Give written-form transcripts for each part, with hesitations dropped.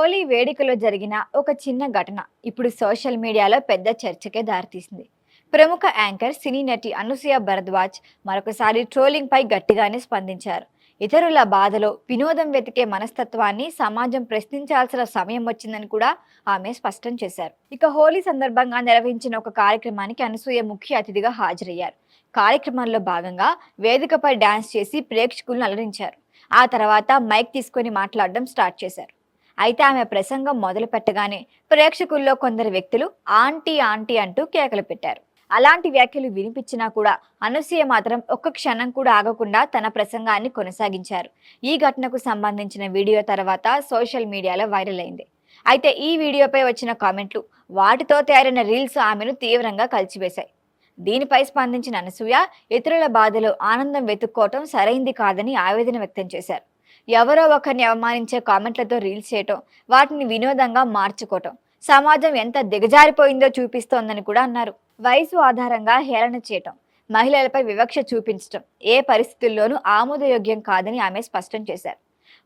హోలీ వేడుకలో జరిగిన ఒక చిన్న ఘటన ఇప్పుడు సోషల్ మీడియాలో పెద్ద చర్చకే దారితీసింది. ప్రముఖ యాంకర్ సినీ నటి అనసూయ భరద్వాజ్ మరొకసారి ట్రోలింగ్ పై గట్టిగానే స్పందించారు. ఇతరుల బాధలో వినోదం వెతికే మనస్తత్వాన్ని సమాజం ప్రశ్నించాల్సిన సమయం వచ్చిందని కూడా ఆమె స్పష్టం చేశారు. ఇక హోలీ సందర్భంగా నిర్వహించిన ఒక కార్యక్రమానికి అనసూయ ముఖ్య అతిథిగా హాజరయ్యారు. కార్యక్రమంలో భాగంగా వేదికపై డాన్స్ చేసి ప్రేక్షకులను అలరించారు. ఆ తర్వాత మైక్ తీసుకొని మాట్లాడడం స్టార్ట్ చేశారు. అయితే ఆమె ప్రసంగం మొదలు పెట్టగానే ప్రేక్షకుల్లో కొందరు వ్యక్తులు ఆంటీ ఆంటీ అంటూ కేకలు పెట్టారు. అలాంటి వ్యాఖ్యలు వినిపించినా కూడా అనసూయ మాత్రం ఒక్క క్షణం కూడా ఆగకుండా తన ప్రసంగాన్ని కొనసాగించారు. ఈ ఘటనకు సంబంధించిన వీడియో తర్వాత సోషల్ మీడియాలో వైరల్ అయింది. అయితే ఈ వీడియోపై వచ్చిన కామెంట్లు, వాటితో తయారైన రీల్స్ ఆమెను తీవ్రంగా కలిచివేశాయి. దీనిపై స్పందించిన అనసూయ ఇతరుల బాధలో ఆనందం వెతుక్కోవటం సరైంది కాదని ఆవేదన వ్యక్తం చేశారు. ఎవరో ఒకరిని అవమానించే కామెంట్లతో రీల్స్ చేయటం, వాటిని వినోదంగా మార్చుకోవటం సమాజం ఎంత దిగజారిపోయిందో చూపిస్తోందని కూడా అన్నారు. వయసు ఆధారంగా హేళన చేయటం, మహిళలపై వివక్ష చూపించటం ఏ పరిస్థితుల్లోనూ ఆమోదయోగ్యం కాదని ఆమె స్పష్టం చేశారు.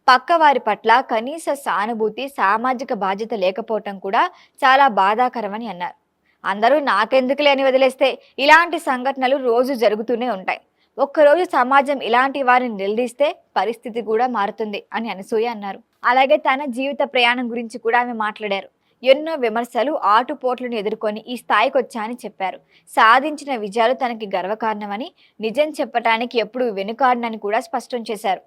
పక్క వారి పట్ల కనీస సానుభూతి, సామాజిక బాధ్యత లేకపోవటం కూడా చాలా బాధాకరమని అన్నారు. అందరూ నాకెందుకులే అని వదిలేస్తే ఇలాంటి సంఘటనలు రోజు జరుగుతూనే ఉంటాయి. ఒక్కరోజు సమాజం ఇలాంటి వారిని నిలదీస్తే పరిస్థితి కూడా మారుతుంది అని అనసూయ అన్నారు. అలాగే తన జీవిత ప్రయాణం గురించి కూడా ఆమె మాట్లాడారు. ఎన్నో విమర్శలు, ఆటుపోట్లను ఎదుర్కొని ఈ స్థాయికి వచ్చా అని చెప్పారు. సాధించిన విజయాలు తనకి గర్వకారణమని, నిజం చెప్పటానికి ఎప్పుడూ వెనుకాడనని కూడా స్పష్టం చేశారు.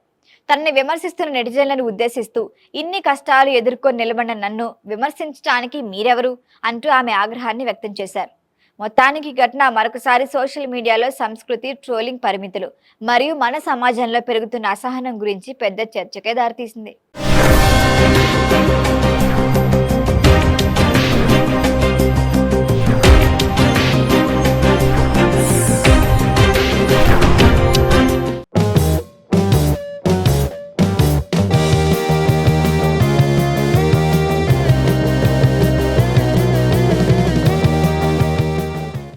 తనని విమర్శిస్తున్న నెటిజన్లను ఉద్దేశిస్తూ ఇన్ని కష్టాలు ఎదుర్కొని నిలబడిన నన్ను విమర్శించడానికి మీరెవరు అంటూ ఆమె ఆగ్రహాన్ని వ్యక్తం చేశారు. మొత్తానికి ఘటన మరొకసారి సోషల్ మీడియాలో సంస్కృతి, ట్రోలింగ్ పరిమితులు మరియు మన సమాజంలో పెరుగుతున్న అసహనం గురించి పెద్ద చర్చకే దారితీసింది.